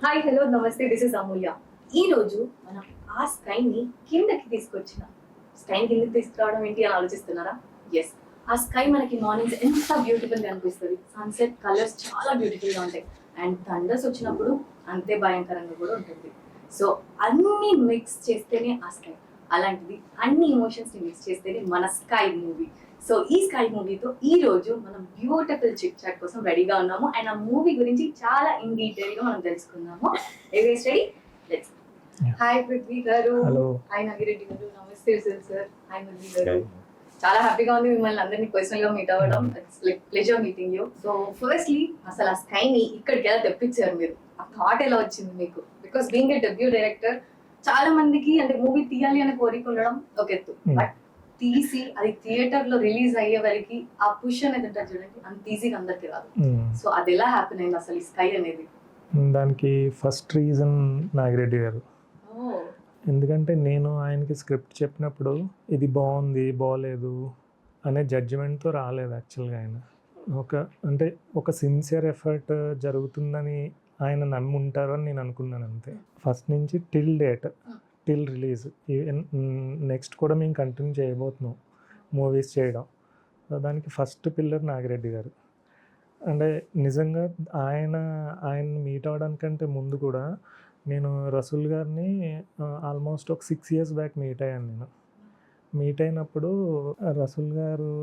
Hi hello నమస్తే, this is అమూల్య. ఈ రోజు మనం ఆ స్కైని కిందకి తీసుకొచ్చిన స్కైని కిందకి తీసుకురావడం ఏంటి అని ఆలోచిస్తున్నారా? ఎస్, ఆ స్కై మనకి మార్నింగ్స్ ఎంత బ్యూటిఫుల్ గా అనిపిస్తుంది. సన్సెట్ కలర్స్ చాలా బ్యూటిఫుల్ గా ఉంటాయి అండ్ థండర్స్ వచ్చినప్పుడు అంతే భయంకరంగా కూడా ఉంటుంది. సో అన్ని మిక్స్ చేస్తేనే ఆ స్కై, అలాంటిది అన్ని ఎమోషన్స్ ని మిక్స్ చేస్తేనే మన స్కై మూవీ. సో ఈ స్కై మూవీతో ఈ రోజు మనం బ్యూటిఫుల్ చిట్ చాట్ కోసం రెడీగా ఉన్నాము అండ్ ఆ మూవీ గురించి చాలా ఇన్ డీటెయిల్ గా మనం తెలుసుకుందాము. ఎవరీస్ రెడీ? లెట్స్. హాయ్ పృథ్వీ గారు. హలో. హాయ్ నాగిరెడ్డి గారు. నమస్తే సార్. హాయ్ మురళి గారు. చాలా హ్యాపీగా ఉంది మిమ్మల్ని అందరినీ పర్సనల్ గా మీట్ అవ్వడం. It's like pleasure meeting you. So firstly అసలు ఆ స్కైని ఇక్కడికి ఎలా తెప్పించారు మీరు? ఆ థాట్ ఎలా వచ్చింది మీకు? Because being a debut director, చాలా మందికి అంటే మూవీ తీయాలి అనే కోరిక ఉండడం ఒక ఎత్తు, బట్ తీసి అది థియేటర్ లో రిలీజ్ అయ్యే వరకు ఆ పుష్ అనేది ఉంటుంది చూడండి, అంత ఈజీగా అందరికి రాదు. సో అది ఎలా హ్యాపీన్ అయింది అసలు ఈ స్కై అనేది? దానికి ఫస్ట్ రీజన్ నాగిరెడ్డి గారు. ఎందుకంటే నేను ఆయనకి స్క్రిప్ట్ చెప్పినప్పుడు ఇది బాగుంది బాగోలేదు అనే జడ్జిమెంట్తో రాలేదు యాక్చువల్గా. ఆయన ఒక సిన్సియర్ ఎఫర్ట్ జరుగుతుందని ఆయన నమ్మి ఉంటారు అని నేను అనుకున్నాను అంతే. ఫస్ట్ నుంచి టిల్ రిలీజ్, నెక్స్ట్ కూడా మేము కంటిన్యూ చేయబోతున్నాం మూవీస్ చేయడం. దానికి ఫస్ట్ పిల్లర్ నాగిరెడ్డి గారు. అంటే నిజంగా ఆయన మీట్ అవ్వడానికంటే ముందు కూడా నేను రసూల్ గారిని ఆల్మోస్ట్ ఒక 6 years బ్యాక్ మీట్ అయ్యాను. మీట్ అయినప్పుడు రసూల్ గారు,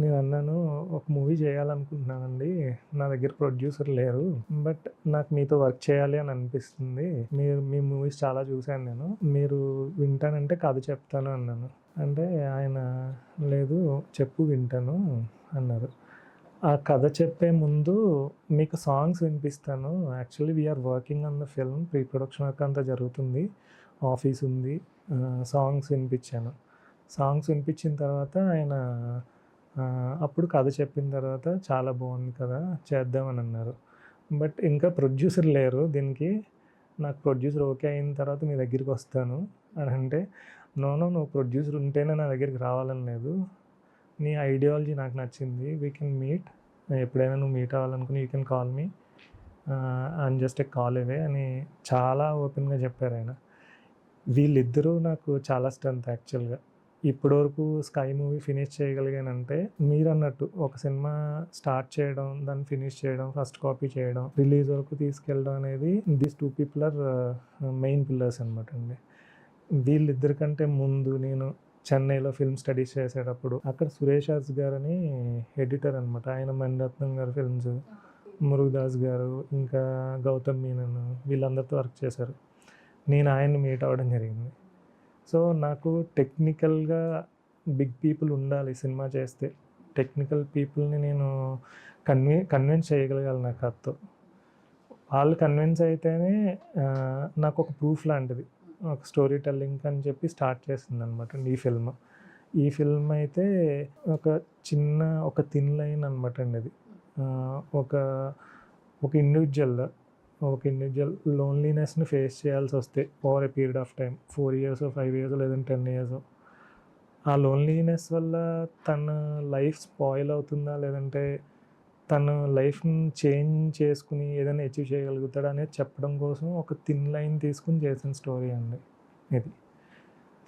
నేను అన్నాను, ఒక మూవీ చేయాలనుకుంటున్నానండి, నా దగ్గర ప్రొడ్యూసర్ లేరు, బట్ నాకు మీతో వర్క్ చేయాలి అని అనిపిస్తుంది, మీ మూవీస్ చాలా చూశాను నేను, మీరు వింటానంటే కథ చెప్తాను అన్నాను. అంటే ఆయన లేదు చెప్పు వింటాను అన్నారు. ఆ కథ చెప్పే ముందు మీకు సాంగ్స్ వినిపిస్తాను, actually we're working on the film, pre production work అంతా జరుగుతుంది, ఆఫీస్ ఉంది, సాంగ్స్ వినిపించాను. సాంగ్స్ వినిపించిన తర్వాత ఆయన అప్పుడు కథ చెప్పిన తర్వాత చాలా బాగుంది కదా చేద్దామని అన్నారు. బట్ ఇంకా ప్రొడ్యూసర్ లేరు దీనికి, నాకు ప్రొడ్యూసర్ ఓకే అయిన తర్వాత మీ దగ్గరికి వస్తాను అని అంటే, నువ్వు ప్రొడ్యూసర్ ఉంటేనే నా దగ్గరికి రావాలని లేదు, నీ ఐడియాలజీ నాకు నచ్చింది, వీ కెన్ మీట్, ఎప్పుడైనా నువ్వు మీట్ అవ్వాలనుకుని you can call me, and just a call away అని చాలా ఓపెన్గా చెప్పారు ఆయన. వీళ్ళిద్దరూ నాకు చాలా స్ట్రెంత్ యాక్చువల్గా. ఇప్పటివరకు స్కై మూవీ ఫినిష్ చేయగలిగానంటే మీరు అన్నట్టు ఒక సినిమా స్టార్ట్ చేయడం, దాన్ని ఫినిష్ చేయడం, ఫస్ట్ కాపీ చేయడం, రిలీజ్ వరకు తీసుకెళ్ళడం అనేది these 2 people are main pillars అనమాట అండి. వీళ్ళిద్దరికంటే ముందు నేను చెన్నైలో ఫిల్మ్ స్టడీస్ చేసేటప్పుడు అక్కడ సురేష్ హాస్ గారని ఎడిటర్ అనమాట, ఆయన మణిరత్నం గారు ఫిల్మ్స్, మురుగదాస్ గారు, ఇంకా గౌతమ్ మీనన్, వీళ్ళందరితో వర్క్ చేశారు. నేను ఆయన్ని మీట్ అవ్వడం జరిగింది. సో నాకు టెక్నికల్గా బిగ్ పీపుల్ ఉండాలి సినిమా చేస్తే, టెక్నికల్ పీపుల్ని నేను కన్విన్స్ చేయగలగాలి నా కథతో. వాళ్ళు కన్విన్స్ అయితేనే నాకు ఒక ప్రూఫ్ లాంటిది, ఒక స్టోరీ టెల్లింగ్ అని చెప్పి స్టార్ట్ చేసింది అనమాట ఈ ఫిల్మ్ అయితే ఒక థిన్ లైన్ అనమాట అండి. అది ఒక ఇండివిజువల్ లోన్లీనెస్ని ఫేస్ చేయాల్సి వస్తే over a period of time, 4 years 5 years లేదంటే 10 years, ఆ లోన్లీనెస్ వల్ల తన లైఫ్ స్పాయిల్ అవుతుందా లేదంటే తన లైఫ్ని చేంజ్ చేసుకుని ఏదైనా అచీవ్ చేయగలుగుతాడా అనేది చెప్పడం కోసం ఒక థిన్ లైన్ తీసుకుని చేసిన స్టోరీ అండి ఇది.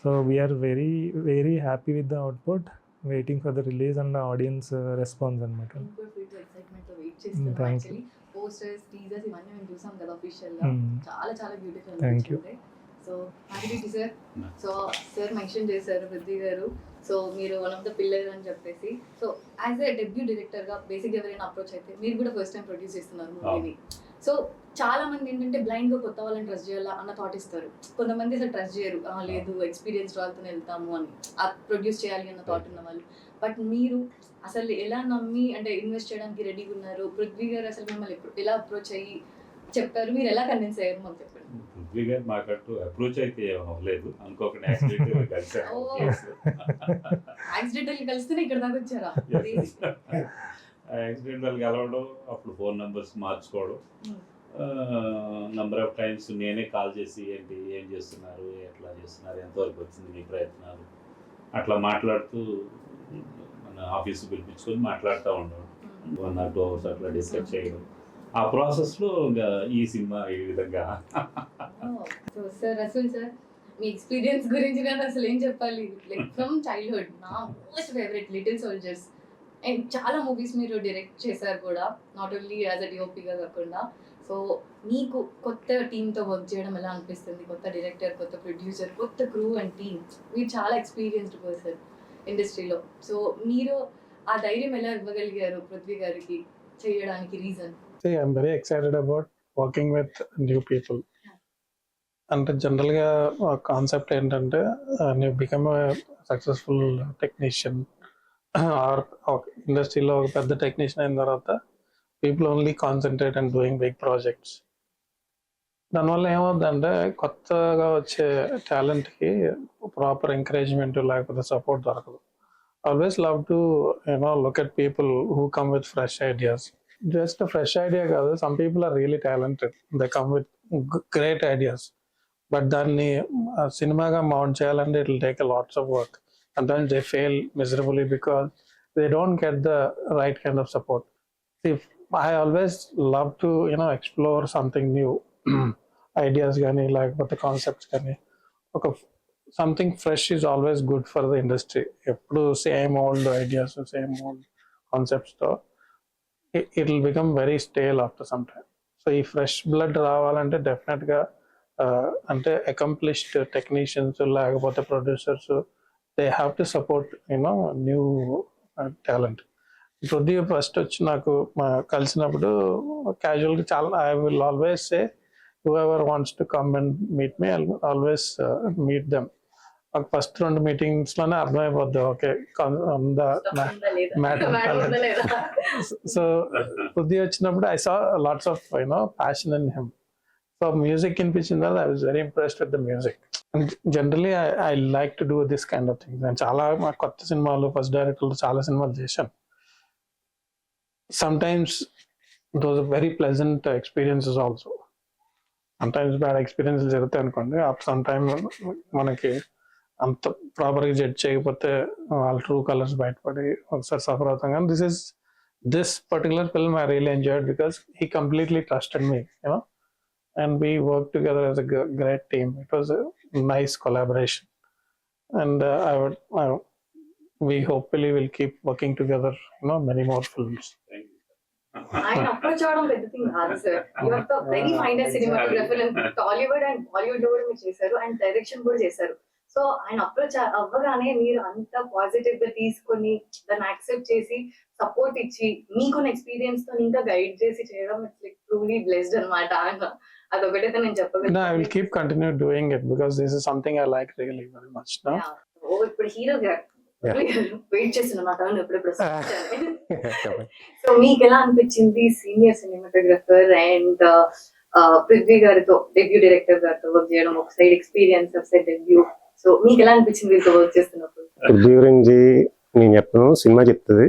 So we're very very happy with the output, waiting for the release and audience response అనమాట. Thank you. పోస్టర్స్, టీజర్స్ ఇవన్నీ మేము చూసాం కదా అఫీషియల్ గా, చాలా చాలా beautiful thank you. So Nagireddy sir, so sir mention చేశారు పృథ్వీ గారు, సో మీరు వన్ ఆఫ్ ద పిల్లర్ అని చెప్పేసి. So as a debut director గా బేసిక్ ఎవరైనా అప్రోచ్ అయితే, మీరు కూడా ఫస్ట్ టైం ప్రొడ్యూస్ చేస్తున్నారు మూవీని. సో చాలా మంది ఏంటంటే బ్లైండ్ గా కొత్త వాళ్ళని ట్రస్ట్ చేయాలా అన్న థాట్ ఇస్తారు, కొంతమంది అసలు ట్రస్ట్ చేయరు, లేదు ఎక్స్పీరియన్స్ వాళ్ళతో వెళ్తాము అని, ప్రొడ్యూస్ చేయాలి అన్న థాట్ ఉన్న వాళ్ళు. బట్ మీరు అసలు ఎలా నమ్మి అంటే ఇన్వెస్ట్ చేయడానికి రెడీగా ఉన్నారు? పృథ్వీ గారు అసలు మిమ్మల్ని ఎలా అప్రోచ్ అయ్యి చెప్పారు, మీరు ఎలా కన్విన్స్ అయ్యారు మాకు చెప్పండి. పృథ్వీ గారు మాకంటూ అప్రోచ్ అయితే అవ్వలేదు, అనుకోకుండా యాక్సిడెంటల్ కలిసారు. యాక్సిడెంటల్ కలిస్తేనే ఇక్కడ దాకా వచ్చారా? యాక్సిడెంటల్ కలవడం, అప్పుడు ఫోన్ నెంబర్స్ మార్చుకోవడం, నెంబర్ ఆఫ్ టైమ్స్ నేనే కాల్ చేసి ఏంటి ఏం చేస్తున్నారు, ఎట్లా చేస్తున్నారు, ఎంతవరకు వచ్చింది మీ ప్రయత్నాలు, అట్లా మాట్లాడుతూ మన ఆఫీస్కి పిలిపించుకొని మాట్లాడుతూ ఉండడం, 1 or 2 hours అట్లా డిస్కస్ చేయడం. ఆ ప్రాసెస్లో ఇంకా ఈ సినిమా ఈ విధంగా. సో సార్ రసూల్ సార్, మీ ఎక్స్పీరియన్స్ గురించి నేను అసలు ఏం చెప్పాలి, లైక్ ఫ్రమ్ చైల్డ్హుడ్ నా most favourite little soldiers, and చాలా మూవీస్ మీరు డైరెక్ట్ చేశారు కూడా, నాట్ ఓన్లీ యాజ్ అ డిఓపిగా కాకుండా. సో మీకు కొత్త టీంతో వర్క్ చేయడం ఎలా అనిపిస్తుంది? కొత్త డైరెక్టర్, కొత్త ప్రొడ్యూసర్, కొత్త క్రూ అండ్ టీమ్, మీరు చాలా ఎక్స్పీరియన్స్డ్ పర్సన్ ఇండస్ట్రీలో. సో మీరు ఆ ధైర్యం ఎలా ఇవ్వగలిగారు పృథ్వీ గారికి చేయడానికి? Reason? See, I'm very excited about working with new people. అంటే జనరల్గా కాన్సెప్ట్ ఏంటంటే నువ్వు బికమ్ సక్సెస్ఫుల్ టెక్నీషియన్ ఆర్ ఇండస్ట్రీలో ఒక పెద్ద టెక్నీషియన్ అయిన తర్వాత people only concentrate and doing big projects. దానివల్ల ఏమవుతుందంటే కొత్తగా వచ్చే టాలెంట్కి ప్రాపర్ ఎంకరేజ్మెంట్ లేకపోతే సపోర్ట్ దొరకదు. Always love to look at people who come with fresh ideas. Just fresh idea కాదు, some people are really talented, they come with great ideas, but దాన్ని సినిమాగా మౌంట్ చేయాలంటే it will take a lots of work. Sometimes they fail miserably because they don't get the right kind of support. See, I always love to explore something new. Ideas gani lekapothe concepts gani oka something fresh is always good for the industry. Eppudu same old ideas, same old concepts tho it will become very stale after some time. So ee fresh blood ravalante definitely ga ante accomplished technicians lekapothe producers, they have to support new talent. Prithvi first వచ్చి నాకు కలిసినప్పుడు క్యాజువల్గా చాలా I will always say whoever wants to come and meet me, I'll always meet them. First 2 మీటింగ్స్లోనే అర్థమైపోద్ది okay so Prithvi వచ్చినప్పుడు I saw lots of passion in him. So music వినిపించిన తర్వాత I was very impressed with the music. Generally I like to do this kind of things. నేను చాలా కొత్త సినిమాలు first డైరెక్టర్లు చాలా సినిమాలు చేశాను. Sometimes those very pleasant experiences also. Sometimes bad experiences జరుగుతాయి అనుకోండి, సమ్ టైమ్ మనకి అంత ప్రాపర్గా జడ్జ్ చేయకపోతే వాళ్ళ ట్రూ కలర్స్ బయటపడి ఒకసారి సఫర్ అవుతాం. కానీ this particular film I really enjoyed because he completely trusted me and we worked together as a great team. It was a nice collaboration, and we hopefully will keep working together many more films. ఆయన approach అవడం పెద్ద thing కాదు sir. You are the very finest cinematographer in Tollywood and Bollywood లో కూడా మీరు చేశారు, and direction కూడా చేశారు. సో ఆయన అప్రోచ్ అవ్వగానే మీరు అంత పాజిటివ్ గా తీసుకొని దాన్ని యాక్సెప్ట్ చేసి సపోర్ట్ ఇచ్చి మీకున్న ఎక్స్పీరియన్స్ తో ఇంకా గైడ్ చేసి చేయడం, ఇట్స్ లైక్ ట్రూలీ బ్లెస్డ్ అన్నమాట. అదొకటైతే నేను చెప్పగలను. I will keep continue doing it because this is something I like really very much. No? ఇప్పుడు హీరో వెయిట్ చేస్తున్నా టర్న్ ఎప్పుడెప్పుడు. సో మీకు ఎలా అనిపించింది సీనియర్ సినిమాటోగ్రఫర్ అండ్ పృథ్వీ గారితో, డెబ్యూ డైరెక్టర్ గారితో వర్క్ చేయడం? ఒక సైడ్ ఎక్స్పీరియన్స్, ఒక సైడ్ డెబ్యూ. సో మీకు ఎలా అనిపించింది వీళ్ళతో వర్క్ చేస్తున్నప్పుడు? పృథ్వీ గురించి నేను చెప్పను, సినిమా చెప్తుంది.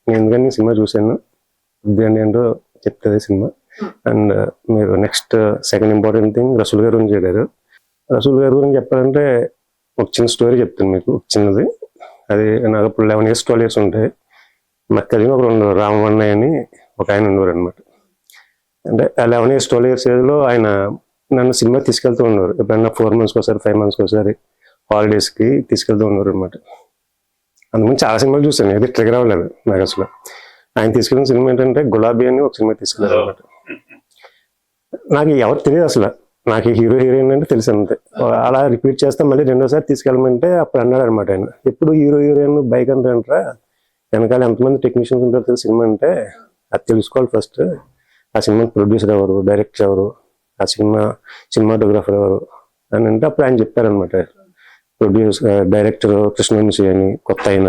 నేను ఎందుకని సినిమా చూశాను, పృథ్వీ అంటే ఏంటో చెప్తుంది సినిమా. అండ్ మీరు next second important thing Rasool గారు గురించి చెప్పారు. రసూల్ గారి గురించి చెప్పాలంటే ఒక చిన్న స్టోరీ చెప్తాను మీకు, చిన్నది. అది నాకు అప్పుడు 11 years 12 years ఉంటాయి. మాకు కలిగిన ఒక 2 రామవన్నయ్య అని ఒక ఆయన ఉండేవారు అనమాట. అంటే 11 years 12 years ఏజ్లో ఆయన నన్ను సినిమా తీసుకెళ్తూ ఉండేవారు. ఎప్పుడైనా 4 months ఒకసారి 5 months ఒకసారి హాలిడేస్కి తీసుకెళ్తూ ఉండేవారు అనమాట. అందుకని చాలా సినిమాలు చూసాను, ఏది ట్రిగర్ అవ్వలేదు నాకు అసలు. ఆయన తీసుకెళ్ళిన సినిమా ఏంటంటే గులాబీ అని ఒక సినిమా తీసుకెళ్ళారు అనమాట. నాకు ఎవరు తెలియదు అసలు, నాకు హీరో హీరోయిన్ అంటే తెలుసు అంతే. అలా రిపీట్ చేస్తే మళ్ళీ 2వ సారి తీసుకెళ్ళమంటే అప్పుడు అన్నాడు అనమాట ఆయన, ఎప్పుడు హీరో హీరోయిన్ బైక్ అంటారా, వెనకాల ఎంతమంది టెక్నీషియన్స్ ఉంటారో తెలుసు సినిమా అంటే, అది తెలుసుకోవాలి ఫస్ట్. ఆ సినిమా ప్రొడ్యూసర్ ఎవరు, డైరెక్టర్ ఎవరు, ఆ సినిమాటోగ్రఫర్ ఎవరు అని అంటే అప్పుడు ఆయన చెప్పారనమాట. డైరెక్టర్ కృష్ణవంశీ అని కొత్త ఆయన,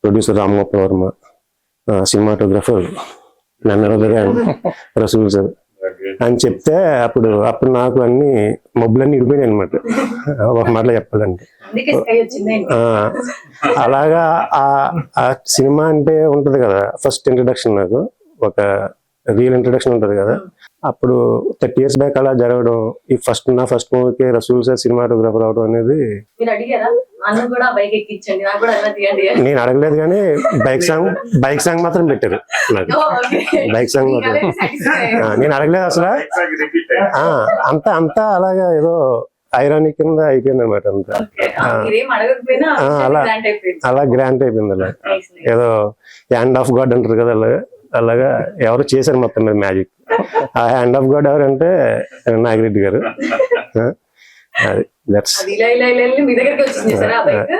producer Ram Gopal Varma, cinematographer Rasool sir అని చెప్తే అప్పుడు నాకు అన్ని మబ్బులన్నీ ఇడిపోయినాయి అనమాట, ఒక మాటలో చెప్పాలంటే. అలాగా ఆ సినిమా అంటే ఉంటది కదా, ఫస్ట్ ఇంట్రడక్షన్ నాకు ఒక రియల్ ఇంట్రడక్షన్ ఉంటది కదా, అప్పుడు 30 years బ్యాక్ అలా జరగడం, ఈ నా ఫస్ట్ మూవీకి రసూల్ సార్ సినిమాటోగ్రాఫర్ అవడం అనేది మీరు అడిగారా నన్ను కూడా బైక్ ఎక్కించండి నాకు కూడా అలా తీయండి అని? నేను అడగలేదు, కానీ బైక్ సాంగ్ మాత్రం పెట్టారు నాకు. Oh, okay. బైక్ సాంగ్ మీకు మాత్రం అలాగే satisfy. నేను అడగలేదు అసలు. అంతా అలాగా ఏదో ఐరానిక్ కింద అయిపోయింది అనమాట. అంతా Okay. మీరేం అడగకపోయినా అలా grant అయిపోయింది. అలా గ్రాంట్ అయిపోయింది. అలా Nice, nice. ఏదో హ్యాండ్ ఆఫ్ గాడ్ అంటారు కదా, అలాగా ఎవరు చేశారు మొత్తం మీద మ్యాజిక్. ఆ హ్యాండ్ ఆఫ్ గాడ్ ఎవరంటే నాగిరెడ్డి గారు. అది దట్స్ అది ఇలా ఇలా ఇలా వెళ్ళి మీ దగ్గరికి వచ్చింది సార్ ఆ బైక్.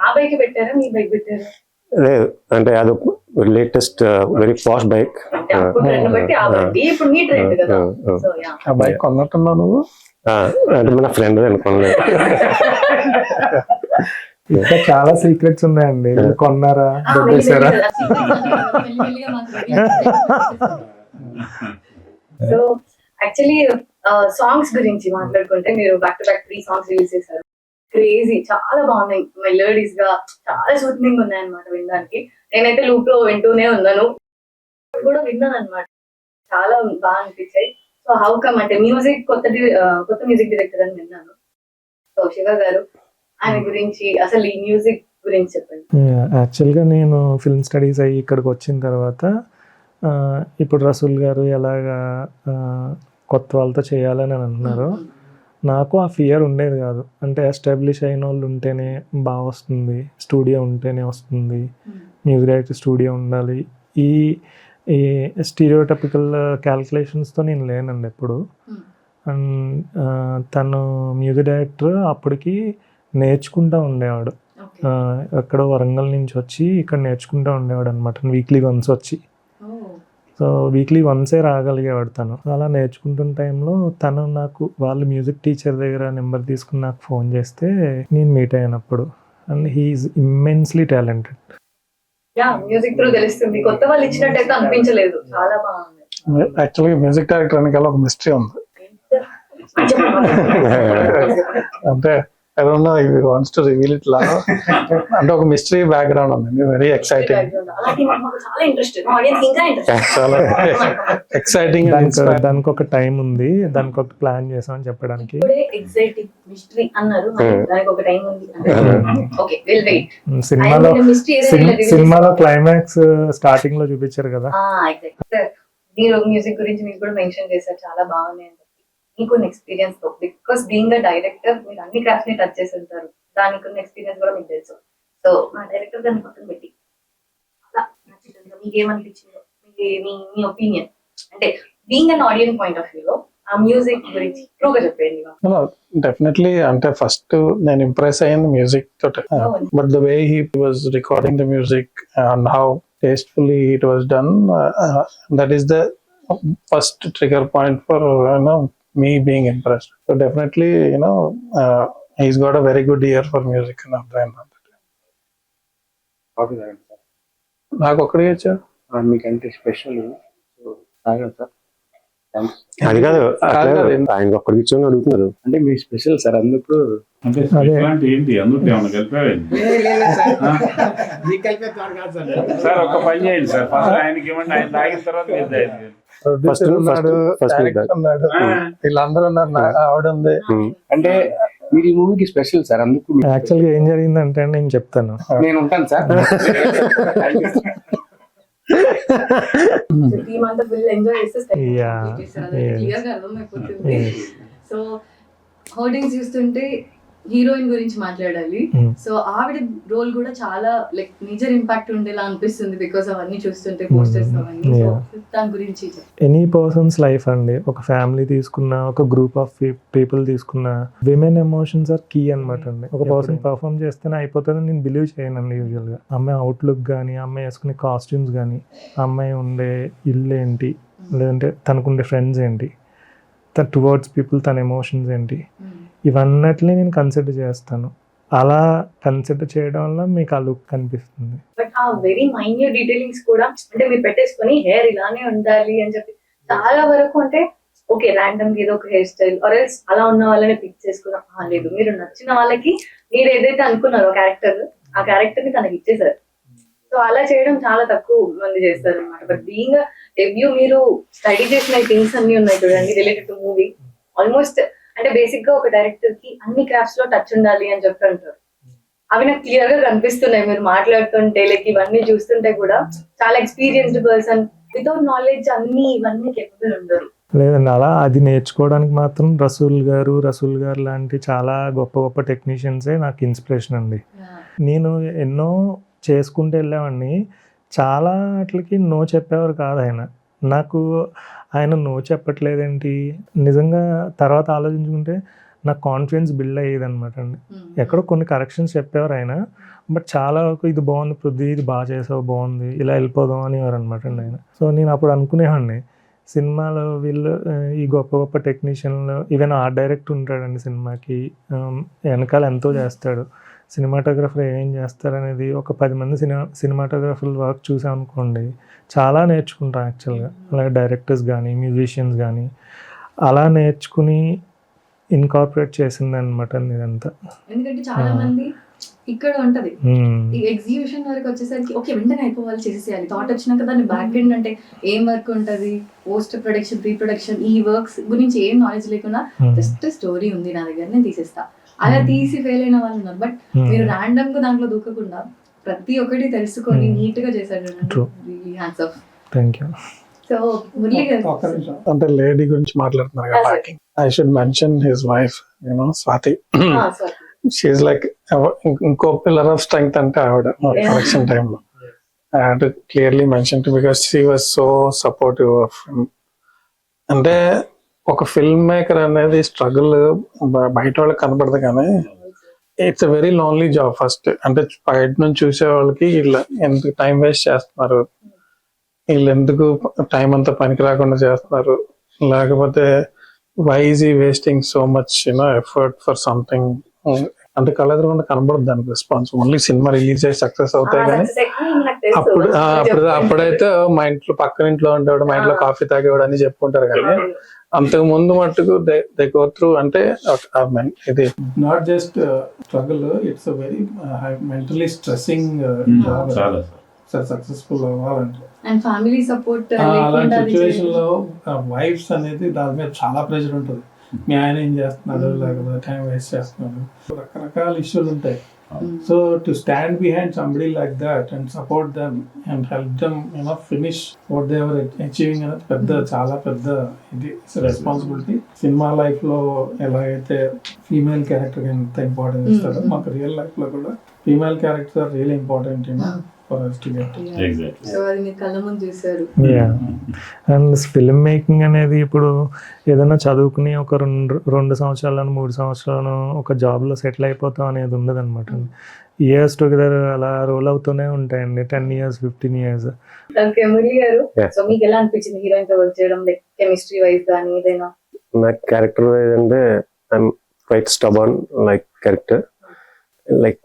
ఆ బైక్ పెట్టారా మీ బైక్ పెట్టారా? లేదు, అంటే అది లేటెస్ట్ వెరీ ఫాస్ట్ బైక్. అంటే అప్పుడు ట్రెండ్ బట్టి ఆ బండి ఇప్పుడు మీ ట్రెండ్ కదా. సో యా ఆ బైక్ కొన్నట్టున్నావు నువ్వు? అంటే మన ఫ్రెండ్ అనుకోలేదు. ఇంకా చాలా సీక్రెట్స్ ఉన్నాయండి. వీళ్ళు కొన్నారా, దొబ్బేశారా? సో యాక్చువల్లీ సాంగ్స్ గురించి మాట్లాడుకుంటే మీరు back to back 3 songs release చేశారు. క్రేజీ, చాలా బాగున్నాయి, మెలోడీస్ గా చాలా సూత్నింగ్ ఉన్నాయి అనమాట వినడానికి. నేనైతే లూప్ లో వింటూనే ఉన్నాను, కూడా విన్నాను అనమాట, చాలా బాగా అనిపించాయి. సో హౌ కమ్ అంటే మ్యూజిక్ కొత్త మ్యూజిక్ డైరెక్టర్ అని విన్నాను. సో శివ గారు, ఆయన గురించి అసలు ఈ మ్యూజిక్ గురించి చెప్పండి. యాక్చువల్గా నేను ఫిల్మ్ స్టడీస్ అయ్యి ఇక్కడికి వచ్చిన తర్వాత ఇప్పుడు రసూల్ గారు ఎలాగా కొత్త వాళ్ళతో చేయాలని అంటున్నారు. నాకు ఆ ఫియర్ ఉండేది కాదు. అంటే ఎస్టాబ్లిష్ అయిన వాళ్ళు ఉంటేనే బాగా వస్తుంది, స్టూడియో ఉంటేనే వస్తుంది, మ్యూజిక్ డైరెక్టర్ స్టూడియో ఉండాలి, ఈ స్టీరియోటపికల్ క్యాల్కులేషన్స్తో నేను లేనండి ఎప్పుడు. అండ్ తను మ్యూజిక్ డైరెక్టర్ అప్పటికి నేర్చుకుంటూ ఉండేవాడు. ఎక్కడో వరంగల్ నుంచి వచ్చి ఇక్కడ నేర్చుకుంటూ ఉండేవాడు అనమాట, వీక్లీ వన్స్ వచ్చి. సో వీక్లీ వన్సే రాగలిగేవాడు తను. అలా నేర్చుకుంటున్న టైంలో తను నాకు వాళ్ళ మ్యూజిక్ టీచర్ దగ్గర నెంబర్ తీసుకుని నాకు ఫోన్ చేస్తే నేను మీట్ అయినప్పుడు. And he's immensely talented. Music through తెలుస్తుంది, కొత్త వాళ్ళు ఇచ్చినట్టయితే అనిపించలేదు, చాలా బాగుంది. యాక్చువల్గా మ్యూజిక్ డైరెక్టర్ వెనకాల ఒక మిస్టరీ ఉంది. అంటే I don't know if he wants to reveal it now. అంటే ఒక మిస్టరీ బ్యాక్గ్రౌండ్ ఉంది, వెరీ ఎక్సైటింగ్, చాలా ఎక్సైటింగ్. దానికి ఒక టైం ఉంది, దానికి ఒక ప్లాన్ చేసాం అని చెప్పడానికి. ఎక్సైటింగ్ మిస్టరీ అన్నారు, దానికి ఒక టైం ఉంది. Okay, will wait. సినిమాలో క్లైమాక్స్ స్టార్టింగ్ లో చూపించారు కదా. మీరు మ్యూజిక్ గురించి మీకు కూడా మెన్షన్ చేశారు, చాలా బాగున్నాయి. మీకున్న ఎక్స్పీరియన్స్ తో, బికాస్ బీయింగ్ అ డైరెక్టర్ మీరు అన్ని క్రాఫ్ట్స్ ని టచ్ చేసి ఉంటారు, దానికి ఉన్న ఎక్స్పీరియన్స్ కూడా మీకు తెలుసు. సో మా డైరెక్టర్ దాన్ని పక్కన పెట్టి అలా నచ్చింది మీకు ఏమనిపించిందో, మీ ఒపీనియన్ అంటే being an audience point of వ్యూలో ఆ మ్యూజిక్ గురించి ట్రూగా చెప్పండి. డెఫినెట్లీ అంటే ఫస్ట్ నేను ఇంప్రెస్ అయ్యింది మ్యూజిక్ తోటి, but the way he was recording the music and how tastefully it was done, that is the first trigger point for me being impressed. So definitely, he's got a very good ear for music and all that. నాకు ఒక్కడే వచ్చా మీకంటే special sir. అది కాదు, ఆయన ఒక్కడికి ఇచ్చి అడుగుతున్నారు. అంటే మీ స్పెషల్ సార్, అందుకు అంటే ఇట్లాంటి ఏంటి అందుకు ఏమన్నా కలిపావేంటి సార్? ఒక పని చేయండి సార్, ఫస్ట్ ఆయనకి ఇవ్వండి, ఆయన తాగిన తర్వాత మీరు తాగింది. వీళ్ళందరూ ఆవిడ ఉంది. అంటే మీరు ఈ మూవీకి స్పెషల్ సార్, అందుకు యాక్చువల్గా ఏం జరిగిందంటే నేను చెప్తాను, నేను ఉంటాను సార్. టీమ్ అంతా ఫుల్ ఎంజాయ్ చేస్తే Yeah. క్లియర్ గా అర్థమైపోతుంది. సో హోర్డింగ్స్ చూస్తుంటే హీరోయిన్ గురించి మాట్లాడాలి. సో ఆవిడ రోల్ కూడా చాలా లైక్ మేజర్ ఇంపాక్ట్ ఉండేలా అనిపిస్తుంది, బికాస్ అవన్నీ చూస్తుంటే పోస్టర్స్ అవన్నీ. సో దాని గురించి ఎనీ పర్సన్స్ లైఫ్ అండి, ఒక ఫ్యామిలీ తీసుకున్న, ఒక గ్రూప్ ఆఫ్ పీపుల్ తీసుకున్న, విమెన్ ఎమోషన్స్ ఆర్ కీ అనమాట అండి. ఒక పర్సన్ పర్ఫామ్ చేస్తేనే అయిపోతుందని నేను బిలీవ్ చేయనండి యూజువల్గా. అమ్మాయి అవుట్లుక్ కానీ, అమ్మాయి వేసుకునే కాస్ట్యూమ్స్ కానీ, అమ్మాయి ఉండే ఇల్లు ఏంటి, లేదంటే తనకుండే ఫ్రెండ్స్ ఏంటి, తన టువర్డ్స్ పీపుల్ తన ఎమోషన్స్ ఏంటి, ఇవన్నట్లే నేను కన్సిడర్ చేస్తాను. అలా కన్సిడర్ చేయడం వల్ల మీకు ఆ లుక్ కనిపిస్తుంది. బట్ ఆ వెరీ మైన్యూట్ డీటెయిలింగ్స్ కూడా అంటే మీరు పెట్టేసుకొని హెయిర్ ఇలానే ఉండాలి అని చెప్పి చాలా వరకు అంటే ఓకే ర్యాండమ్ ఏదో ఒక హెయిర్ స్టైల్ ఆర్ ఎల్స్ అలా ఉన్న వాళ్ళని పిక్ చేసుకున్నాం. లేదు, మీరు నచ్చిన వాళ్ళకి మీరు ఏదైతే అనుకున్నారో క్యారెక్టర్, ఆ క్యారెక్టర్ ని తనకి ఇచ్చేసారు. సో అలా చేయడం చాలా తక్కువ మంది చేస్తారు అనమాట. బట్ బీయింగ్ రివ్యూ మీరు స్టడీ చేసిన థింగ్స్ అన్ని ఉన్నాయి చూడండి రిలేటెడ్ టు మూవీ. ఆల్మోస్ట్ అంటే బేసిక్ గా ఒక డైరెక్టర్ కి అన్ని క్రాఫ్ట్స్ లో టచ్ ఉండాలి అని చెప్పి అంటారు. అవి నాకు క్లియర్ గా కనిపిస్తున్నాయి మీరు మాట్లాడుతుంటే, లైక్ ఇవన్నీ చూస్తుంటే కూడా చాలా ఎక్స్పీరియన్స్డ్ పర్సన్, వితౌట్ నాలెడ్జ్ అన్ని ఇవన్నీ కేపబుల్ ఉండరు. లేదండి, అలా అది నేర్చుకోవడానికి మాత్రం రసూల్ గారు లాంటి చాలా గొప్ప గొప్ప టెక్నీషియన్సే నాకు ఇన్స్పిరేషన్ అండి. నేను ఎన్నో చేసుకుంటూ వెళ్ళేవాడిని, చాలా వాటికి నో చెప్పేవారు కాదు ఆయన. నాకు ఆయన నో చెప్పట్లేదేంటి నిజంగా తర్వాత ఆలోచించుకుంటే నాకు కాన్ఫిడెన్స్ బిల్డ్ అయ్యేది అనమాట అండి. ఎక్కడో కొన్ని కరెక్షన్స్ చెప్పేవారు ఆయన, బట్ చాలా వరకు ఇది బాగుంది పృథ్వీ, ఇది బాగా చేసావు, బాగుంది, ఇలా వెళ్ళిపోదాం అనేవారు అనమాట అండి ఆయన. సో నేను అప్పుడు అనుకునేవాడిని సినిమాలో వీళ్ళు ఈ గొప్ప గొప్ప టెక్నీషియన్లు, ఈవెన్ ఆర్ట్ డైరెక్టర్ ఉంటాడండి సినిమాకి, వెనకాల ఎంతో చేస్తాడు. సినిమాటోగ్రఫర్ ఏం చేస్తారనేది ఒక 10 మంది సినిమాటోగ్రఫర్ల వర్క్ చూసాం అనుకోండి, చాలా నేర్చుకుంటాం యాక్చువల్గా. అలాగే డైరెక్టర్స్ కానీ మ్యూజిషియన్స్ కానీ అలా నేర్చుకుని ఇన్కార్పొరేట్ చేసింది అనమాట ఇదంతా. ఎందుకంటే చాలా మంది ఇక్కడ ఉంటది ఈ ఎగ్జిక్యూషన్ వరకు వచ్చేసరికి ఓకే వెంటనే అయిపోవాలి, చేసేయాలి. థాట్ వచ్చినాక దాని బ్యాక్ ఎండ్ అంటే ఏం వర్క్ ఉంటది, పోస్ట్ ప్రొడక్షన్, ప్రీ ప్రొడక్షన్, ఈ వర్క్స్ గురించి ఏం నాలెడ్జ్ లేకుండా జస్ట్ స్టోరీ ఉంది నా దగ్గర నేను తీసేస్తా అలా తీసి ఫెయిల్ అయిన వాళ్ళు ఉన్నారు. బట్ మీరు ర్యాండమ్ గా దాంట్లో దూకకుండా ప్రతి ఒక్కటి తెలుసుకొని నీట్ గా చేశాడు. Hands off. Thank you. So Murali గారు అంటే లేడీ గురించి మాట్లాడుతున్నారు కదా, acting. I should mention his wife, Swathi. She's like ఇంకో పిల్లర్ ఆఫ్ స్ట్రెంగ్త్ అంటే ఆవిడ కరెక్షన్ టైంలో. I have to clearly mention to because she was so supportive of him. అంటే ఒక ఫిల్మ్ మేకర్ అనేది స్ట్రగుల్ బయట వాళ్ళకి కనపడదు కానీ it's a very lonely job first. అంటే బయట నుంచి చూసే వాళ్ళకి వీళ్ళు ఎందుకు టైం వేస్ట్ చేస్తున్నారు, వీళ్ళు ఎందుకు టైం అంతా పనికి రాకుండా చేస్తున్నారు, లేకపోతే వై ఈజ్ ఈ wasting so much effort for something అంటే కళ్ళెదరకుండా కనబడదు దానికి రెస్పాన్స్. ఓన్లీ సినిమా రిలీజ్ అయ్యి సక్సెస్ అవుతాయి కానీ అప్పుడైతే మా ఇంట్లో పక్కన ఇంట్లో ఉండేవాడు, మా ఇంట్లో కాఫీ తాగేవాడు అని చెప్పుకుంటారు కానీ అంతకు ముందు మట్టుకు దే గో త్రూ. అంటే ఇది not just struggle, it's a very mentally stressing job successful అవ్వాలంటే. అండ్ ఫ్యామిలీ సపోర్ట్ అలాంటి సిచ్యువేషన్ లో వైఫ్స్ అనేది దాని మీద చాలా ప్రెషర్ ఉంటుంది. మీ ఆయన ఏం చేస్తున్నాడు, లేకపోతే టైం వేస్ట్ చేస్తున్నాడు, రకరకాల ఇష్యూలు ఉంటాయి. So to stand behind somebody like that and support them and help them finish what they are achieving అనేది చాలా పెద్ద ఇది రెస్పాన్సిబిలిటీ. సినిమా లైఫ్ లో ఎలాగైతే ఫీమేల్ క్యారెక్టర్ ఎంత ఇంపార్టెన్స్ ఇస్తారో మాకు రియల్ లైఫ్ లో కూడా female characters are real important and film making అనేది ఇప్పుడు ఏదైనా చదువుకుని ఒక 2 సంవత్సరాలను 3 సంవత్సరాలను ఒక జాబ్లో సెటిల్ అయిపోతాం అనేది ఉండదు అనమాట. ఇయర్స్ టుగెదర్ అలా రోల్ అవుతూనే ఉంటాయండి, 10 years 15 years. మురళి గారు, సో మీకు ఎలా అనిపించింది హీరోయిన్ తో వర్క్ చేయడం, లైక్ కెమిస్ట్రీ వైజ్ కానీ ఏదైనా? నాకు క్యారెక్టర్ వైజ్ అంటే I'm quite stubborn like character, like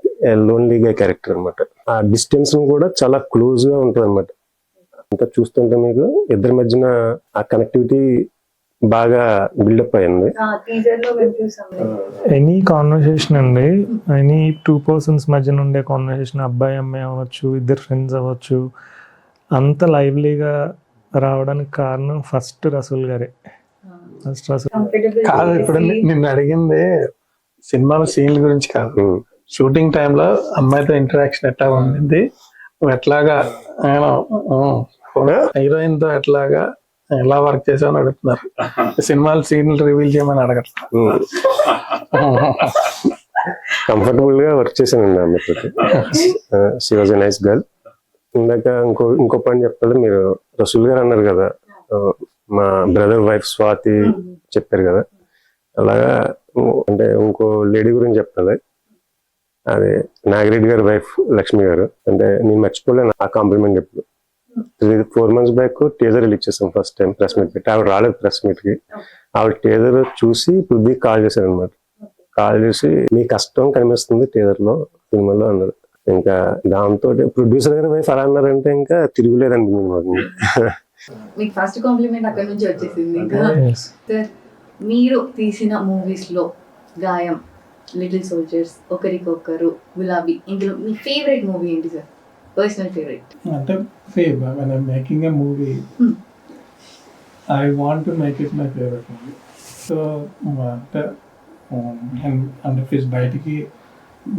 లోన్లీగా క్యారెక్టర్ అనమాట. ఆ డిస్టెన్స్ కూడా చాలా క్లోజ్ గా ఉంటుంది అనమాట. అంతా చూస్తుంటే మీకు ఇద్దరి మధ్యన ఆ కనెక్టివిటీ బాగా బిల్డప్ అయింది. ఎనీ కాన్వర్సేషన్ అండి, ఎనీ 2 persons మధ్యన ఉండే కాన్వర్సేషన్, అబ్బాయి అమ్మాయి అవ్వచ్చు, ఇద్దరు ఫ్రెండ్స్ అవ్వచ్చు, అంత లైవ్లీగా రావడానికి కారణం ఫస్ట్ రసూల్ గారే. ఫస్ట్ రసూల్ కాదు. ఇప్పుడు నిన్ను అడిగింది సినిమాల సీన్ల గురించి కాదు, షూటింగ్ టైంలో అమ్మాయితో ఇంటరాక్షన్ ఎట్లా ఉంది, ఎట్లాగా హీరోయిన్ తో ఎట్లాగా ఎలా వర్క్ చేసామని అడుగుతున్నారు. సినిమాల సీన్లు రివీల్ చేయమని అడగట్లేదు. కంఫర్టబుల్ గా వర్క్ చేశానండి అమ్మాయితో. She was a nice girl. ఇందాక ఇంకో పని చెప్పాలి, మీరు రసూల్ గారు అన్నారు కదా, మా బ్రదర్ వైఫ్ స్వాతి చెప్పారు కదా, అలాగా అంటే ఇంకో లేడీ గురించి చెప్పాలి. అదే నాగిరెడ్డి గారి వైఫ్ లక్ష్మి గారు. అంటే నేను మర్చిపోలేను ఆ కాంప్లిమెంట్. ఎప్పుడు 4 months బ్యాక్ టీజర్ రిలీజ్ చేసాం ఫస్ట్ టైం ప్రెస్ మీట్ పెట్టి. ఆవిడ రాలేదు ప్రెస్ మీట్ కి. ఆవిడ టీజర్ చూసి పృథ్వీ కాల్ చేశారు అనమాట. కాల్ చేసి మీ కష్టం కనిపిస్తుంది టీజర్ లో, సినిమాలో అన్నారు. ఇంకా దాంతో ప్రొడ్యూసర్ గారి వైఫ్ అలా అన్నారంటే ఇంకా తిరుగులేదండి. మీకు ఫస్ట్ కాంప్లిమెంట్ అక్కడ నుంచి వచ్చేసింది. ఇంకా మీరు తీసిన మూవీస్ లో గాయం, లిటిల్ సోల్జర్స్, ఒకరికొకరు, గులాబీ, ఇందులో మీ ఫేవరెట్ మూవీ ఏంటి సార్? పర్సనల్ ఫేవరెట్ అంటే making a movie I want to make it my favorite movie. So, అంటే ఫిజ్ బయటికి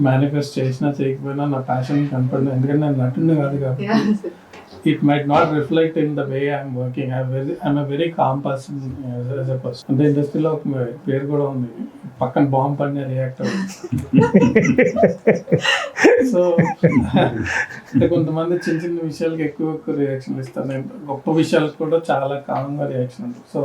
మేనిఫెస్ట్ చేసినా చేయకపోయినా నా ప్యాషన్ కనపడదు, ఎందుకంటే నేను నటుడిని కాదు కాబట్టి it might not reflect in the way I'm working. I'm a very calm person as a person. అంటే ఇండస్ట్రీలో ఒక పేరు కూడా ఉంది, పక్కన బాంబ్ పడిన రియాక్ట్ అవుతుంది. సో అంటే కొంతమంది చిన్న చిన్న విషయాలకి ఎక్కువ రియాక్షన్ ఇస్తాను, నేను గొప్ప విషయాలకు కూడా చాలా కామ్గా రియాక్షన్ ఉంటుంది. So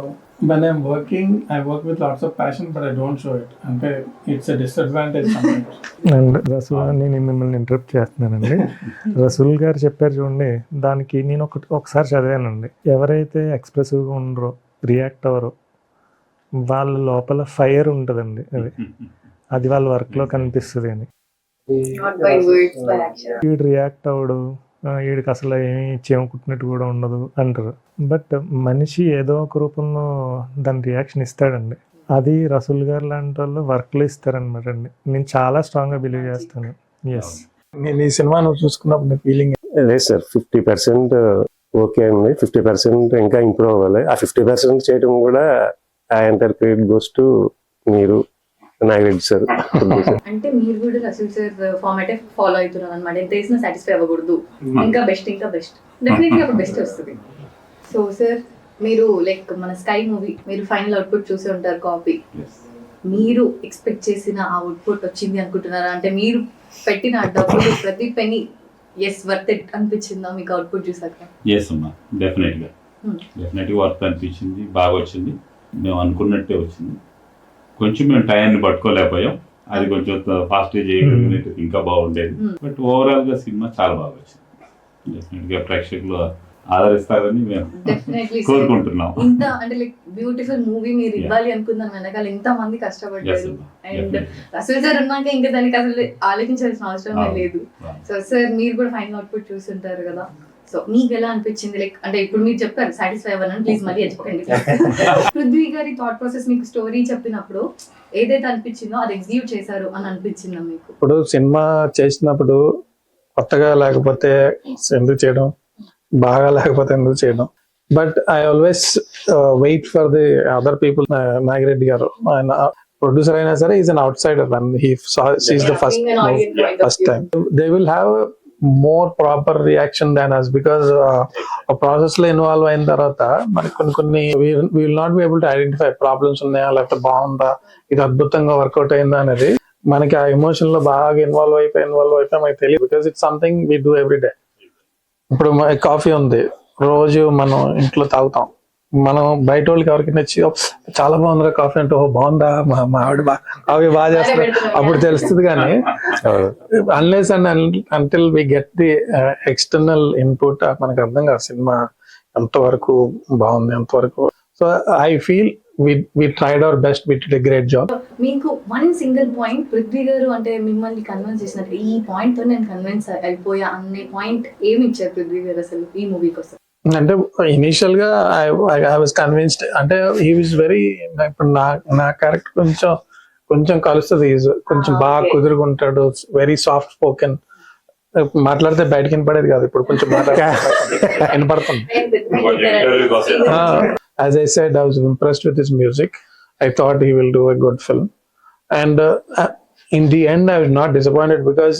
when I'm working, I work with lots of passion, but I don't show it. అంటే it's a disadvantage sometimes. And Rasool, నేను మిమ్మల్ని ఇంటరప్ట్ చేస్తున్నానండి. రసూల్ గారు చెప్పారు చూడండి, దానికి నేను ఒకసారి చదివానండి. ఎవరైతే ఎక్స్ప్రెసివ్గా ఉండరో, రియాక్ట్ అవ్వరో, వాళ్ళ లోపల ఫైర్ ఉంటుందండి, అది వాళ్ళ వర్క్లో కనిపిస్తుంది అని. Not by words, by action. వీడు రియాక్ట్ అవ్వడు, వీడికి అసలు ఏమీ చేమకుట్టినట్టు కూడా ఉండదు అంటారు. బట్ మనిషి ఏదో ఒక రూపంలో దాని రియాక్షన్ ఇస్తాడండి. అది రసూల్ గారు లాంటి వాళ్ళు వర్క్లో ఇస్తారనమాట అండి. నేను చాలా స్ట్రాంగ్గా బిలీవ్ చేస్తాను. ఎస్, నేను ఈ సినిమా నువ్వు చూసుకున్నప్పుడు నీ ఫీలింగ్ లేదు సార్, 50% ఓకే అండి, 50% ఇంకా ఇంప్రూవ్ అవ్వాలి. ఆ 50% చేయడం కూడా ఆ ఎంటైర్ క్రెడిట్ గోస్ టు మీరు, నాగిరెడ్డి సార్. అంటే మీరు కూడా రసూల్ సార్ ఫార్మాటే ఫాలో అవుతున్నారు అనమాట. ఎంత వేసినా సాటిస్ఫై అవ్వకూడదు, ఇంకా బెస్ట్ డెఫినెట్లీ అప్పుడు బెస్ట్ వస్తుంది. సో సార్, మీరు లైక్ మన స్కై మూవీ మీరు ఫైనల్ అవుట్పుట్ చూసి ఉంటారు, కాపీ. మీరు ఎక్స్పెక్ట్ చేసిన ఆ అవుట్పుట్ వచ్చింది అనుకుంటున్నారా? అంటే మీరు పెట్టిన డబ్బులు ప్రతి పెనీ ఎస్ వర్త్ ఇట్ అనిపించిందా మీకు అవుట్పుట్ చూసాక? ఎస్ అమ్మా, డెఫినెట్గా వర్త్ అనిపించింది, బాగా వచ్చింది, మేము అనుకున్నట్టే వచ్చింది. కొంచెం మేము టైంని పట్టుకోలేకపోయాం, అది కొంచెం ఫాస్ట్గా చేయగలిగినట్టు ఇంకా బాగుండేది. బట్ ఓవరాల్గా సినిమా చాలా బాగా వచ్చింది. డెఫినెట్గా ప్రేక్షకులు ఆదరిస్తారని మేము కోరుకుంటున్నాం. ఇంత అంటే లైక్ బ్యూటిఫుల్ మూవీ మీరు ఇవ్వాలి అనుకుందాం వెనకాల ఇంత మంది కష్టపడ్డారు. అండ్ రసూల్ సార్ ఉన్నాక ఇంకా దానికి అసలు ఆలోచించాల్సిన అవసరం లేదు. సో సార్, మీరు కూడా ఫైనల్ అవుట్పుట్ చూస్తుంటారు కదా, సో మీకు ఎలా అనిపించింది? లైక్ అంటే ఇప్పుడు మీరు చెప్పారు సాటిస్ఫై అవ్వాలని, ప్లీజ్ మళ్ళీ చెప్పండి. పృథ్వీ గారి థాట్ ప్రాసెస్ మీకు స్టోరీ చెప్పినప్పుడు ఏదైతే అనిపించిందో అది ఎగ్జిక్యూట్ చేశారు అని అనిపించిందా మీకు? ఇప్పుడు సినిమా చేసినప్పుడు కొత్తగా లేకపోతే ఎందుకు చేయడం, బాగా లేకపోతే ఎందుకు చేయడం. But I always wait for the other people. Nagi Reddy గారు ఆయన ప్రొడ్యూసర్ అయినా సరే, is an outsider and he sees the first time. They will have more proper reaction than us, because ఆ ప్రాసెస్ లో ఇన్వాల్వ్ అయిన తర్వాత మనకి కొన్ని will not be able to identify problems ఉన్నాయా, లేకపోతే బాగుందా, ఇది అద్భుతంగా వర్కౌట్ అయిందా అనేది. మనకి ఆ ఎమోషన్ లో బాగా ఇన్వాల్వ్ అయిపోయి మనకి తెలియదు, because it's something we do every day. ఇప్పుడు కాఫీ ఉంది, రోజు మనం ఇంట్లో తాగుతాం, మనం బయట వాళ్ళకి ఎవరికి నచ్చి చాలా బాగుందిరా కాఫీ అంటే, ఓ బాగుందా, మా ఆవిడ కాఫీ బాగా చేస్తారు అప్పుడు తెలుస్తుంది. కానీ unless and until we get the external input మనకు అర్థం కాదు సినిమా ఎంతవరకు బాగుంది, ఎంతవరకు. So I feel we tried our best, we did a great job. మీకు వన్ సింగిల్ పాయింట్ పృథ్వీ గారు అంటే మిమ్మల్ని కన్విన్స్ చేసినట్టు, ఈ పాయింట్ తో నేను కన్విన్స్ అయిపోయా అనే పాయింట్ ఏమి ఇచ్చారు పృథ్వీ గారు అసలు ఈ మూవీ కోసం? అంటే ఇనిషియల్ గా ఐ వాజ్ కన్విన్స్డ్. అంటే హీ వాజ్ వెరీ, ఇప్పుడు నా క్యారెక్టర్ కొంచెం కలుస్తుంది, కొంచెం బాగా కుదురుకుంటాడు, వెరీ సాఫ్ట్ స్పోకెన్, మాట్లాడితే బయటకి వినపడేది కాదు, ఇప్పుడు కొంచెం వినపడుతుంది. As I said, I was impressed with his music. I thought he will do a good film, and in the end, I was not disappointed, because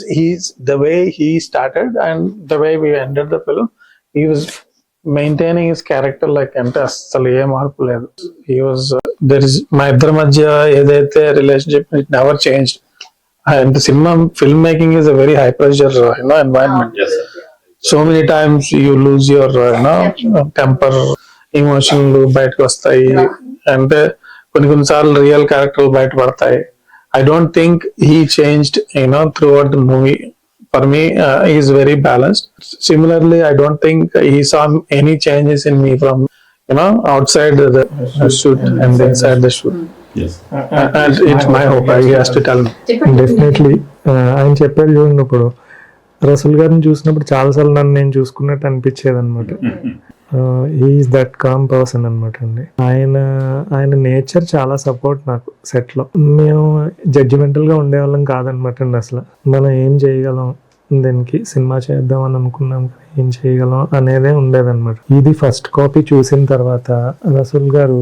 the way he started and the way we ended the film, he was maintaining his character like ante asalu em marpu ledu. He was there is my iddar madhya edaithe relationship, it never changed. And the cinema filmmaking is a very high pressure environment. Yes, sir. So many times you lose your temper, ఎమోషన్లు బయటకు వస్తాయి, అంటే కొన్ని సార్లు real క్యారెక్టర్లు బయట పడతాయి. I don't think he changed through out the movie. For me is very balanced. Similarly I don't think he saw any changes in me from outside the shoot and inside the shoot. Yes. And it's my hope, he has to tell me. Definitely ఆయన చెప్పాడు చూడండి, ఇప్పుడు రసూల్ గారిని చూసినప్పుడు చాలాసార్లు నన్ను నేను చూసుకున్నట్టు అనిపించేది అనమాట. ఈజ్ దట్ కామ్ పర్సన్ అనమాట అండి. ఆయన నేచర్ చాలా సపోర్ట్ నాకు సెట్లో. మేము జడ్జిమెంటల్గా ఉండేవాళ్ళం కాదనమాట అండి. అసలు మనం ఏం చేయగలం, దీనికి సినిమా చేద్దాం అని అనుకున్నాం కానీ ఏం చేయగలం అనేదే ఉండేదన్నమాట. ఇది ఫస్ట్ కాపీ చూసిన తర్వాత రసూల్ గారు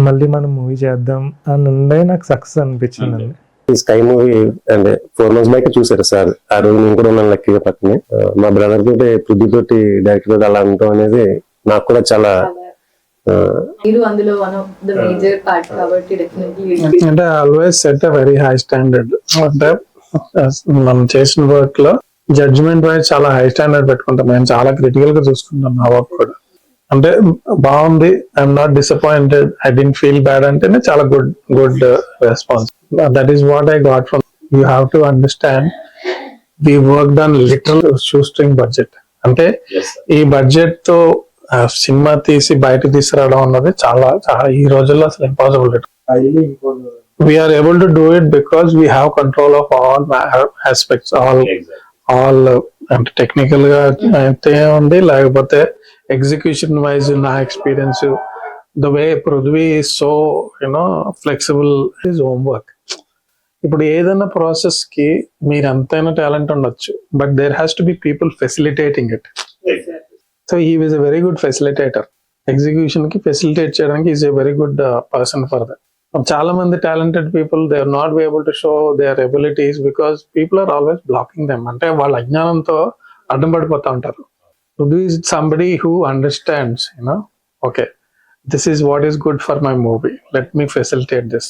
మళ్ళీ మనం మూవీ చేద్దాం అని ఉండే నాకు సక్సెస్ అనిపించిందండి. ఈ స్కై మూవీ అంటే 4 months బ్యాక్ చూసారు సార్. ఆ రోజు నేను కూడా ఉన్నాను లక్కీగా పక్కనే. మా బ్రదర్ తోటి పృథ్వీ తోటి డైరెక్టర్ తోటి అలా ఉండటం అనేది నాకు కూడా చాలా మీరు అందులో one of the major part కాబట్టి డెఫినెట్లీ అంటే always set a very high standard. అంటే మనం చేసిన వర్క్ లో జడ్జిమెంట్ వైజ్ చాలా హై స్టాండర్డ్ పెట్టుకుంటాం. నేను చాలా క్రిటికల్ గా చూసుకుంటాను నా వర్క్ కూడా. అంటే బాగుంది, I'm not disappointed, I didn't feel bad అంటేనే చాలా good response. That is what I got from. You have to understand we work on literal shoestring budget. అంటే ఈ బడ్జెట్ తో సినిమా తీసి బయటకు తీసుకురావడం అన్నది చాలా చాలా ఈ రోజుల్లో అసలు impossible. We're able to do it because we have control of all aspects, all అంటే టెక్నికల్ గా అయితే ఉంది, లేకపోతే ఎగ్జిక్యూషన్ వైజ్ నా experience, the way Prithvi is so flexible is homework. ఇప్పుడు ఏదైనా ప్రాసెస్ కి మీరు ఎంతైనా టాలెంట్ ఉండొచ్చు, but there has to be people facilitating it. So he is a very good facilitator. Execution కి ఫెసిలిటేట్ చేయడానికి is a very good person for that. చాలా మంది talented people they are not be able to show their abilities because people are always blocking them. అంటే వాళ్ళ అజ్ఞానంతో అడ్డం పడిపోతా ఉంటారు. Pruthvi is somebody who understands, okay, this is what is good for my movie. Let me facilitate this.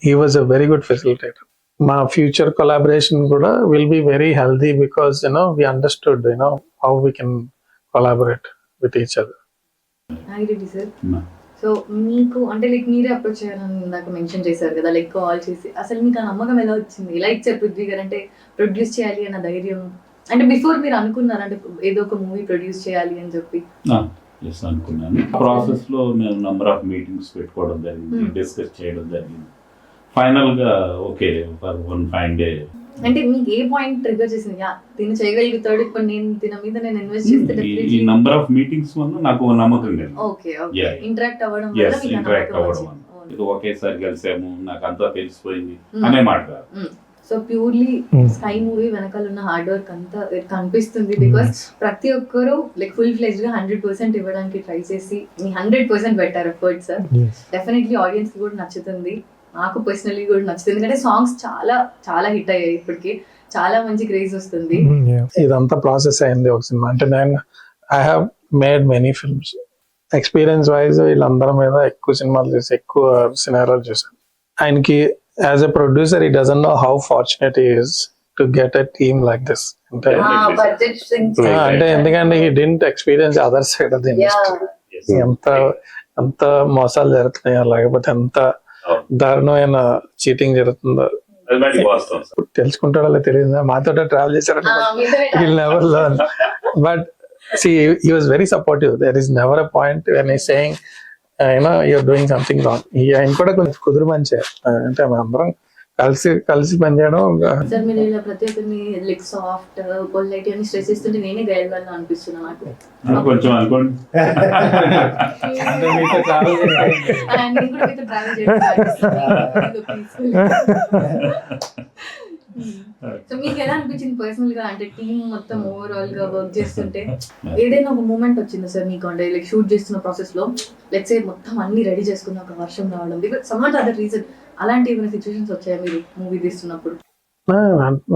He was a very good facilitator. My future collaboration kuda will be very healthy because we understood how we can collaborate with each other. I did sir. So మీకు అంటే like మీరే approach చేయాలని నాకు mention చేశారు కదా, like call చేసి అసలు మీకు ఆ నమ్మకం ఎలా వచ్చింది? ఎలా ఇచ్చారు పృథ్వీ గారు అంటే ప్రొడ్యూస్ చేయాలి అన్న ధైర్యం? అంటే బిఫోర్ మీరు అనుకున్నారు అంటే ఏదో ఒక మూవీ ప్రొడ్యూస్ చేయాలి అని చెప్పి? ఎస్ అనుకున్నాను. ప్రాసెస్ లో మేము నంబర్ ఆఫ్ మీటింగ్స్ పెట్టుకోవడం జరిగింది, డిస్కస్ చేయడం జరిగింది. ఫైనల్ గా okay for one fine day. అంటే మీకు ఏ పాయింట్ ట్రిగర్ చేసింది తిన చేయగలుగుతాడు, ఇప్పుడు నేను తిన మీద నేను ఇన్వెస్ట్ చేస్తే ఈ నంబర్ ఆఫ్ మీటింగ్స్ వల్ల నాకు నమ్మకం లేదు. ఓకే ఓకే ఇంటరాక్ట్ అవ్వడం వల్ల మీకు ఇంటరాక్ట్ అవ్వడం వల్ల ఇది ఒకేసారి కలిసాము, నాకు అంతా తెలిసిపోయింది అనే మాట. సో ప్యూర్లీ స్కై మూవీ వెనకాల ఉన్న హార్డ్ వర్క్ అంతా కనిపిస్తుంది. బికాస్ ప్రతి ఒక్కరు లైక్ ఫుల్ ఫ్లెజ్డ్ గా 100% ఇవ్వడానికి ట్రై చేసి మీ 100% పెట్టారు ఎఫర్ట్ సార్. డెఫినెట్లీ ఆడియన్స్ కి కూడా నచ్చుతుంది, నాకు పర్సనలీ కూడా నచ్చుతుంది. ఎందుకంటే సాంగ్స్ చాలా చాలా హిట్ అయ్యాయి, ఇప్పటికి చాలా మంచి క్రేజ్ వస్తుంది. ఇదంతా ప్రాసెస్ అయింది ఒక సినిమా. అంటే నేను I have made many films. Experience wise వీళ్ళందరి మీద ఎక్కువ సినిమాలు చేసి ఎక్కువ సినారాలు చేశాను. ఆయనకి as a producer he doesn't know how fortunate he is to get a team like this. అంటే ఎందుకంటే he didn't experience other side of the industry. ఎంత మోసాలు జరుగుతున్నాయో, లేకపోతే ఎంత దారుణమైన చీటింగ్ జరుగుతుందో తెలుసుకుంటాడో తెలియదు. మాతో ట్రావెల్ చేశారు, but see he was very supportive. There is never a point when he's saying you're doing something wrong. ఆయన కూడా కొంచెం కుదురు మంచి. అంటే అందరం కలిసి పనిచేయడం. సార్ మీరు ఇలా ప్రతి ఒక్కరిని లైక్ సాఫ్ట్ పొలైట్ అని స్ట్రెస్ ఇస్తుంటే నేనే గైడ్గా అనిపిస్తున్నా నాకు కొంచెం అనుకోండి. సో మీకు ఎలా అనిపించింది పర్సనల్ గా? అంటే టీమ్ మొత్తం ఓవరాల్ గా వర్క్ చేస్తుంటే ఏదైనా ఒక మూమెంట్ వచ్చిందా సార్ మీకు? అంటే లైక్ షూట్ చేస్తున్న ప్రాసెస్ లో లెట్స్ సే మొత్తం అన్ని రెడీ చేసుకున్న ఒక వర్షం రావడం, బికాజ్ సమ్ అదర్ రీజన్, అలాంటి ఏమైనా సిచ్యువేషన్స్ వచ్చాయా మీరు మూవీ తీస్తున్నప్పుడు?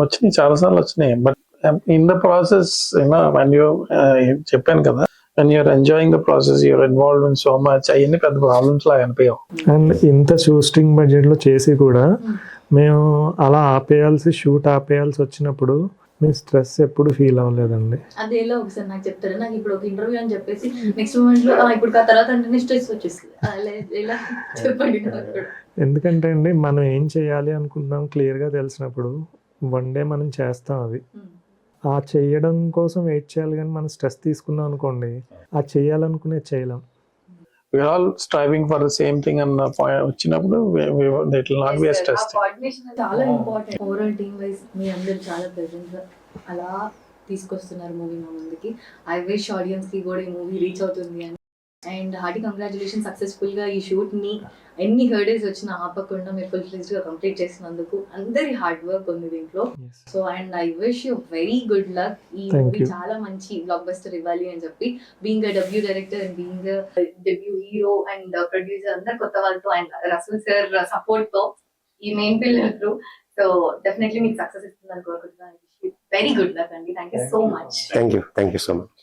వచ్చినాయి, చాలా సార్లు వచ్చినాయి. But in the process when you చెప్పాను కదా, when you're enjoying the process, you're involved in so much, అవన్నీ పెద్ద ప్రాబ్లమ్స్ లాగా అనిపించవు. అండ్ ఇంత షూటింగ్ బడ్జెట్ లో చేసి కూడా మేము అలా షూట్ ఆపేయాల్సి వచ్చినప్పుడు మేము స్ట్రెస్ ఎప్పుడు ఫీల్ అవ్వలేదండి. అదేలో ఒకసారి నాకు చెప్తారు. నాకు ఇప్పుడు ఒక ఇంటర్వ్యూ అని చెప్పేసి నెక్స్ట్ మూమెంట్ లో ఇప్పుడు ఆ తర్వాత అంటే స్ట్రెస్ వచ్చేస్తుంది. ఎలా చెప్పండి. ఎందుకంటే అండి మనం ఏం చేయాలి అనుకుంటున్నాం క్లియర్గా తెలిసినప్పుడు వన్ డే మనం చేస్తాం. అది ఆ చేయడం కోసం వెయిట్ చేయాలి, కానీ మనం స్ట్రెస్ తీసుకున్నాం అనుకోండి ఆ చేయాలనుకునేది చేయలేం. We're all striving for the same thing and వచ్చినప్పుడు it will not be a stress. Coordination చాలా ఇంపార్టెంట్. ఓవరాల్ టీమ్ వైజ్ మీ అందరూ చాలా ప్రెజెంట్ అలా తీసుకొస్తున్నారు మూవీ మా ముందుకి. ఐ విష్ ఆడియన్స్ కి కూడా ఈ మూవీ రీచ్ అవుతుంది అని అండ్ హార్టీ కంగ్రాచులేషన్, సక్సెస్ఫుల్ గా ఈ షూట్ ని ఎన్ని హర్డేస్ వచ్చినా ఆపకుండా మీరు ఫుల్ ఫ్లెజ్డ్ గా కంప్లీట్ చేసినందుకు అందరి హార్డ్ వర్క్ ఉంది దీంట్లో. So and I wish you very good luck. ఈ Thank మూవీ you. చాలా మంచి బ్లాక్ బస్టర్ ఇవ్వాలి అని చెప్పి, being debut director and being debut hero and producer అందరు కొత్త వాళ్ళతో అండ్ రసూల్ సార్ సపోర్ట్ తో ఈ main pillar through. So definitely మీకు సక్సెస్ ఇస్తుందని కోరుకుంటున్నాను. వెరీ గుడ్ లక్ అండి. Thank you so much. Thank you so much.